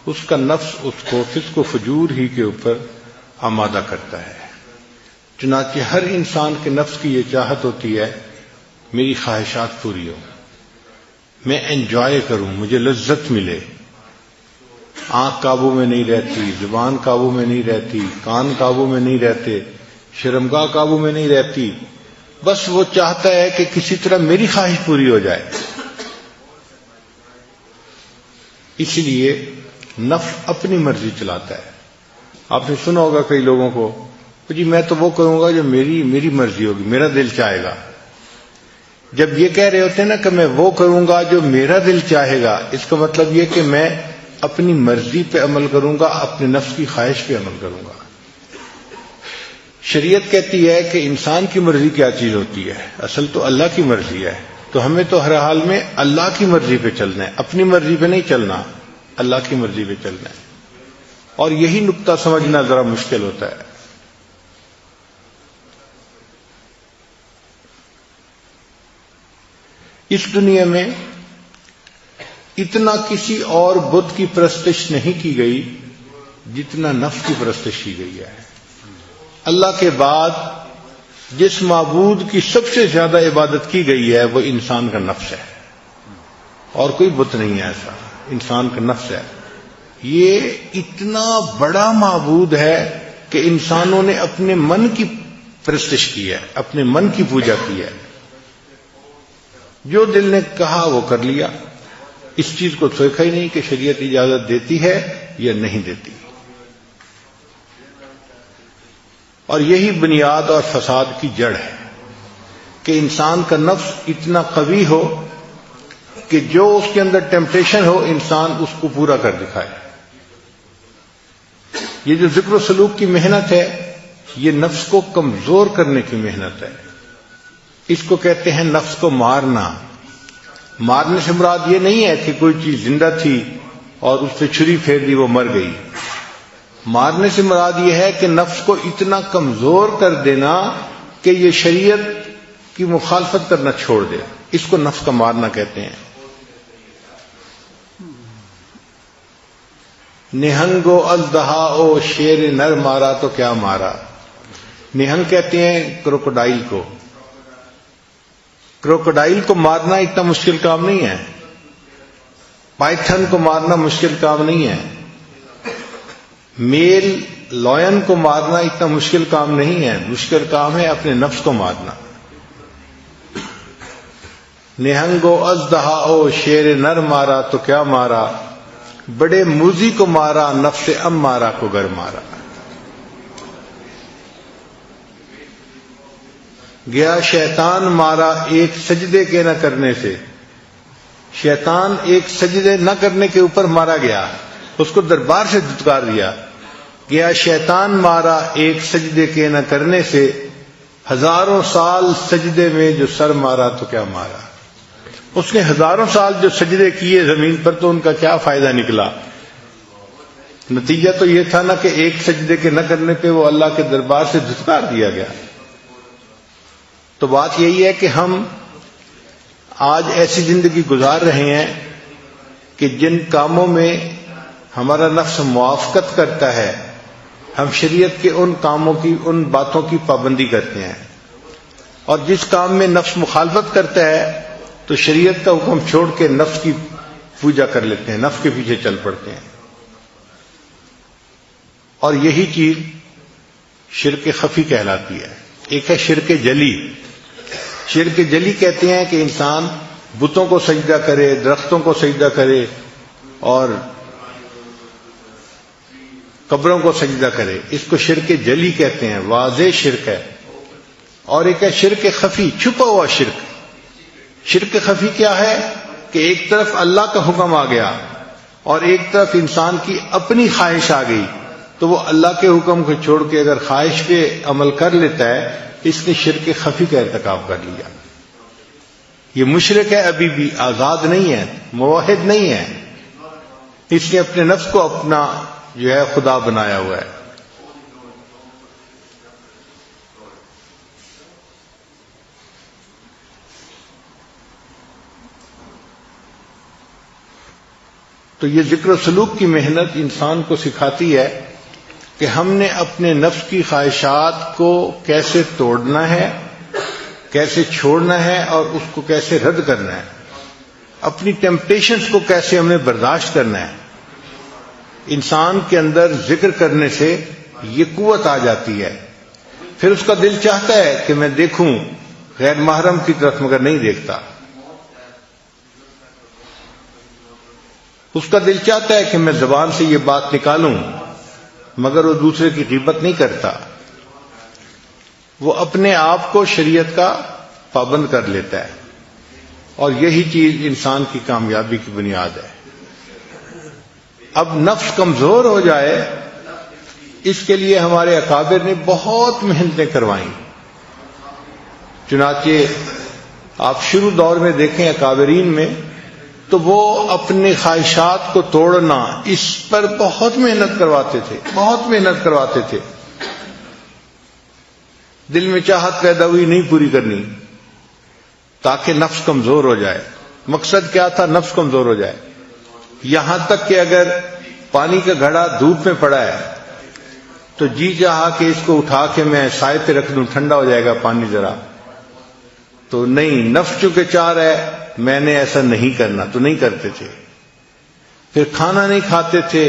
اس کا نفس اس کو فسق و فجور ہی کے اوپر آمادہ کرتا ہے۔ چنانچہ ہر انسان کے نفس کی یہ چاہت ہوتی ہے میری خواہشات پوری ہوں، میں انجوائے کروں، مجھے لذت ملے۔ آنکھ قابو میں نہیں رہتی، زبان قابو میں نہیں رہتی، کان قابو میں نہیں رہتے، شرمگاہ قابو میں نہیں رہتی، بس وہ چاہتا ہے کہ کسی طرح میری خواہش پوری ہو جائے۔ اس لیے نفس اپنی مرضی چلاتا ہے۔ آپ نے سنا ہوگا کئی لوگوں کو، جی میں تو وہ کروں گا جو میری مرضی ہوگی، میرا دل چاہے گا۔ جب یہ کہہ رہے ہوتے ہیں نا کہ میں وہ کروں گا جو میرا دل چاہے گا، اس کا مطلب یہ کہ میں اپنی مرضی پہ عمل کروں گا، اپنے نفس کی خواہش پہ عمل کروں گا۔ شریعت کہتی ہے کہ انسان کی مرضی کیا چیز ہوتی ہے؟ اصل تو اللہ کی مرضی ہے، تو ہمیں تو ہر حال میں اللہ کی مرضی پہ چلنا ہے، اپنی مرضی پہ نہیں چلنا، اللہ کی مرضی پہ چلنا ہے۔ اور یہی نقطہ سمجھنا ذرا مشکل ہوتا ہے۔ اس دنیا میں اتنا کسی اور بت کی پرستش نہیں کی گئی جتنا نفس کی پرستش کی گئی ہے۔ اللہ کے بعد جس معبود کی سب سے زیادہ عبادت کی گئی ہے وہ انسان کا نفس ہے، اور کوئی بت نہیں ہے ایسا، انسان کا نفس ہے۔ یہ اتنا بڑا معبود ہے کہ انسانوں نے اپنے من کی پرستش کی ہے، اپنے من کی پوجا کی ہے۔ جو دل نے کہا وہ کر لیا، اس چیز کو سوچا ہی نہیں کہ شریعت اجازت دیتی ہے یا نہیں دیتی۔ اور یہی بنیاد اور فساد کی جڑ ہے کہ انسان کا نفس اتنا قوی ہو کہ جو اس کے اندر ٹیمپٹیشن ہو انسان اس کو پورا کر دکھائے۔ یہ جو ذکر و سلوک کی محنت ہے یہ نفس کو کمزور کرنے کی محنت ہے۔ اس کو کہتے ہیں نفس کو مارنا۔ مارنے سے مراد یہ نہیں ہے کہ کوئی چیز زندہ تھی اور اس پہ چھری پھیر دی وہ مر گئی۔ مارنے سے مراد یہ ہے کہ نفس کو اتنا کمزور کر دینا کہ یہ شریعت کی مخالفت کرنا چھوڑ دے، اس کو نفس کا مارنا کہتے ہیں۔ نہنگو اژدہا او شیر نر مارا تو کیا مارا۔ نہنگ کہتے ہیں کروکوڈائل کو۔ کروکوڈائل کو مارنا اتنا مشکل کام نہیں ہے، پائتھن کو مارنا مشکل کام نہیں ہے، میل لائن کو مارنا اتنا مشکل کام نہیں ہے، مشکل کام ہے اپنے نفس کو مارنا۔ نہنگو اژدہا او شیر نر مارا تو کیا مارا، بڑے موذی کو مارا نفس امارہ کو گر مارا۔ گیا شیطان مارا ایک سجدے کے نہ کرنے سے۔ شیطان ایک سجدے نہ کرنے کے اوپر مارا گیا، اس کو دربار سے دھتکار دیا۔ گیا شیطان مارا ایک سجدے کے نہ کرنے سے، ہزاروں سال سجدے میں جو سر مارا تو کیا مارا۔ اس نے ہزاروں سال جو سجدے کیے زمین پر تو ان کا کیا فائدہ نکلا؟ نتیجہ تو یہ تھا نا کہ ایک سجدے کے نہ کرنے پہ وہ اللہ کے دربار سے دھتکار دیا گیا۔ تو بات یہی ہے کہ ہم آج ایسی زندگی گزار رہے ہیں کہ جن کاموں میں ہمارا نفس موافقت کرتا ہے ہم شریعت کے ان کاموں کی، ان باتوں کی پابندی کرتے ہیں، اور جس کام میں نفس مخالفت کرتا ہے تو شریعت کا حکم چھوڑ کے نفس کی پوجا کر لیتے ہیں، نفس کے پیچھے چل پڑتے ہیں۔ اور یہی چیز شرک خفی کہلاتی ہے۔ ایک ہے شرک جلی۔ شرک جلی کہتے ہیں کہ انسان بتوں کو سجدہ کرے، درختوں کو سجدہ کرے اور قبروں کو سجدہ کرے، اس کو شرک جلی کہتے ہیں، واضح شرک ہے۔ اور ایک ہے شرک خفی، چھپا ہوا شرک۔ شرک خفی کیا ہے کہ ایک طرف اللہ کا حکم آ گیا اور ایک طرف انسان کی اپنی خواہش آ گئی، تو وہ اللہ کے حکم کو چھوڑ کے اگر خواہش پہ عمل کر لیتا ہے اس نے شرک خفی کا ارتکاب کر لیا۔ یہ مشرک ہے، ابھی بھی آزاد نہیں ہے، موحد نہیں ہے، اس نے اپنے نفس کو اپنا جو ہے خدا بنایا ہوا ہے۔ تو یہ ذکر و سلوک کی محنت انسان کو سکھاتی ہے کہ ہم نے اپنے نفس کی خواہشات کو کیسے توڑنا ہے، کیسے چھوڑنا ہے اور اس کو کیسے رد کرنا ہے، اپنی ٹیمپٹیشنز کو کیسے ہمیں برداشت کرنا ہے۔ انسان کے اندر ذکر کرنے سے یہ قوت آ جاتی ہے، پھر اس کا دل چاہتا ہے کہ میں دیکھوں غیر محرم کی طرف، مگر نہیں دیکھتا۔ اس کا دل چاہتا ہے کہ میں زبان سے یہ بات نکالوں، مگر وہ دوسرے کی غیبت نہیں کرتا، وہ اپنے آپ کو شریعت کا پابند کر لیتا ہے، اور یہی چیز انسان کی کامیابی کی بنیاد ہے۔ اب نفس کمزور ہو جائے، اس کے لیے ہمارے اکابر نے بہت محنتیں کروائیں۔ چنانچہ آپ شروع دور میں دیکھیں اکابرین میں، تو وہ اپنی خواہشات کو توڑنا اس پر بہت محنت کرواتے تھے، بہت محنت کرواتے تھے۔ دل میں چاہت پیدا ہوئی نہیں پوری کرنی، تاکہ نفس کمزور ہو جائے۔ مقصد کیا تھا؟ نفس کمزور ہو جائے۔ یہاں تک کہ اگر پانی کا گھڑا دھوپ میں پڑا ہے تو جی چاہا کہ اس کو اٹھا کے میں سائے پہ رکھ دوں، ٹھنڈا ہو جائے گا پانی ذرا، تو نہیں، نفس چونکہ چاہ رہا ہے میں نے ایسا نہیں کرنا، تو نہیں کرتے تھے۔ پھر کھانا نہیں کھاتے تھے۔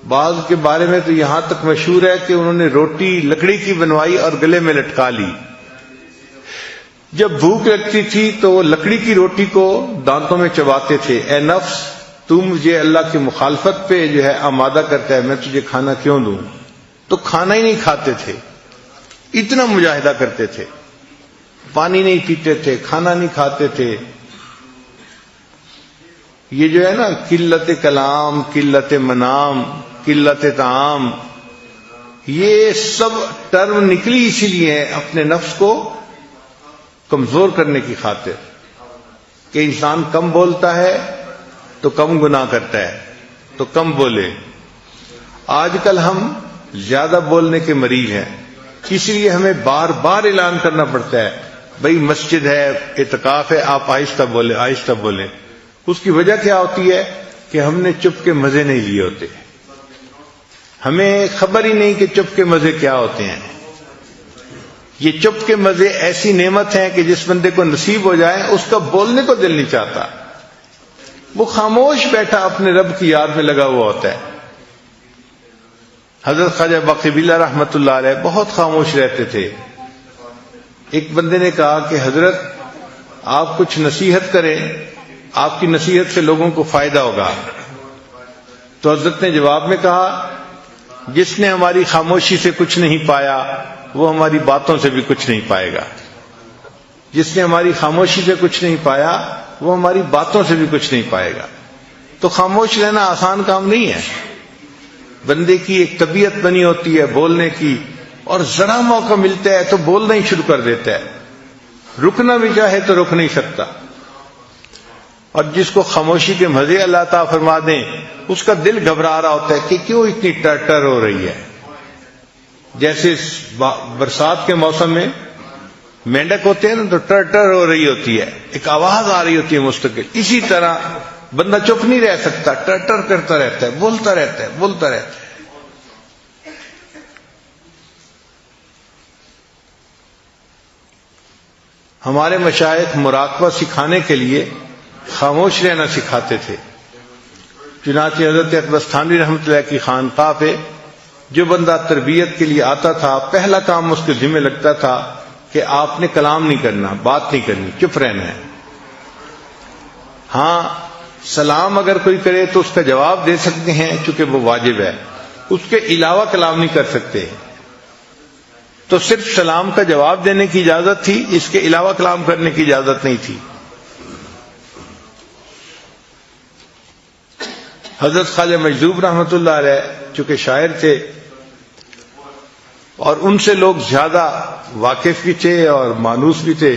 بعض کے بارے میں تو یہاں تک مشہور ہے کہ انہوں نے روٹی لکڑی کی بنوائی اور گلے میں لٹکا لی۔ جب بھوک لگتی تھی تو وہ لکڑی کی روٹی کو دانتوں میں چباتے تھے۔ اے نفس، تو مجھے اللہ کی مخالفت پہ جو ہے آمادہ کرتا ہے، میں تجھے کھانا کیوں دوں؟ تو کھانا ہی نہیں کھاتے تھے، اتنا مجاہدہ کرتے تھے، پانی نہیں پیتے تھے، کھانا نہیں کھاتے تھے۔ یہ جو ہے نا قلت کلام، قلت منام، قلت طعام، یہ سب ٹرم نکلی اسی لیے ہے اپنے نفس کو کمزور کرنے کی خاطر، کہ انسان کم بولتا ہے تو کم گناہ کرتا ہے، تو کم بولے۔ آج کل ہم زیادہ بولنے کے مریض ہیں، اس لیے ہمیں بار بار اعلان کرنا پڑتا ہے، بھئی مسجد ہے، اعتکاف ہے، آپ آہستہ بولیں، آہستہ بولیں۔ اس کی وجہ کیا ہوتی ہے کہ ہم نے چپ کے مزے نہیں لیے ہوتے، ہمیں خبر ہی نہیں کہ چپ کے مزے کیا ہوتے ہیں۔ یہ چپ کے مزے ایسی نعمت ہیں کہ جس بندے کو نصیب ہو جائے اس کا بولنے کو دل نہیں چاہتا، وہ خاموش بیٹھا اپنے رب کی یاد میں لگا ہوا ہوتا ہے۔ حضرت خواجہ باقی باللہ رحمت اللہ علیہ بہت خاموش رہتے تھے۔ ایک بندے نے کہا کہ حضرت آپ کچھ نصیحت کریں، آپ کی نصیحت سے لوگوں کو فائدہ ہوگا۔ تو حضرت نے جواب میں کہا، جس نے ہماری خاموشی سے کچھ نہیں پایا وہ ہماری باتوں سے بھی کچھ نہیں پائے گا۔ جس نے ہماری خاموشی سے کچھ نہیں پایا وہ ہماری باتوں سے بھی کچھ نہیں پائے گا۔ تو خاموش رہنا آسان کام نہیں ہے، بندے کی ایک طبیعت بنی ہوتی ہے بولنے کی، اور ذرا موقع ملتا ہے تو بولنا ہی شروع کر دیتا ہے، رکنا بھی چاہے تو رک نہیں سکتا۔ اور جس کو خاموشی کے مزے اللہ تعالیٰ فرما دیں، اس کا دل گھبرا رہا ہوتا ہے کہ کیوں اتنی ٹر ہو رہی ہے۔ جیسے برسات کے موسم میں مینڈک ہوتے ہیں نا، تو ٹر ہو رہی ہوتی ہے، ایک آواز آ رہی ہوتی ہے مستقل، اسی طرح بندہ چپ نہیں رہ سکتا، ٹر کرتا رہتا ہے، بولتا رہتا ہے، بولتا رہتا ہے۔ ہمارے مشائخ مراقبہ سکھانے کے لیے خاموش رہنا سکھاتے تھے۔ چنانچہ حضرت اقبستانوی رحمۃ اللہ کی خانقاہ پہ جو بندہ تربیت کے لیے آتا تھا، پہلا کام اس کے ذمہ لگتا تھا کہ آپ نے کلام نہیں کرنا، بات نہیں کرنی، چپ رہنا ہے۔ ہاں، سلام اگر کوئی کرے تو اس کا جواب دے سکتے ہیں چونکہ وہ واجب ہے، اس کے علاوہ کلام نہیں کر سکتے۔ تو صرف سلام کا جواب دینے کی اجازت تھی، اس کے علاوہ کلام کرنے کی اجازت نہیں تھی۔ حضرت خواجہ مجذوب رحمۃ اللہ علیہ چونکہ شاعر تھے اور ان سے لوگ زیادہ واقف بھی تھے اور مانوس بھی تھے،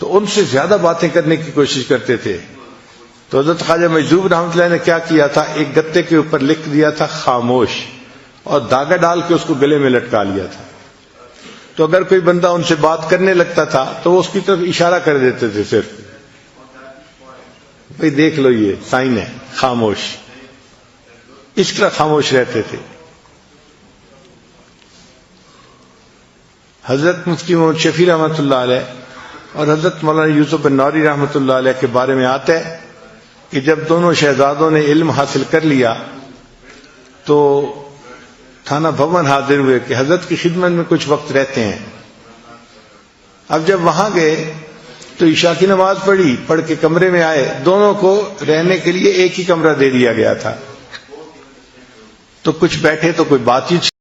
تو ان سے زیادہ باتیں کرنے کی کوشش کرتے تھے۔ تو حضرت خواجہ مجذوب رحمۃ اللہ نے کیا کیا تھا، ایک گتے کے اوپر لکھ دیا تھا خاموش، اور داغا ڈال کے اس کو گلے میں لٹکا لیا تھا۔ تو اگر کوئی بندہ ان سے بات کرنے لگتا تھا تو وہ اس کی طرف اشارہ کر دیتے تھے صرف، بھئی دیکھ لو یہ سائن ہے، خاموش، اس طرح خاموش رہتے تھے۔ حضرت مفتی محمد شفیع رحمۃ اللہ علیہ اور حضرت مولانا یوسف بن نوری رحمۃ اللہ علیہ کے بارے میں آتا ہے کہ جب دونوں شہزادوں نے علم حاصل کر لیا تو تھانہ بھون حاضر ہوئے کہ حضرت کی خدمت میں کچھ وقت رہتے ہیں۔ اب جب وہاں گئے تو عشاء کی نماز پڑھ کے کمرے میں آئے، دونوں کو رہنے کے لیے ایک ہی کمرہ دے دیا گیا تھا، تو کچھ بیٹھے تو کوئی بات چیت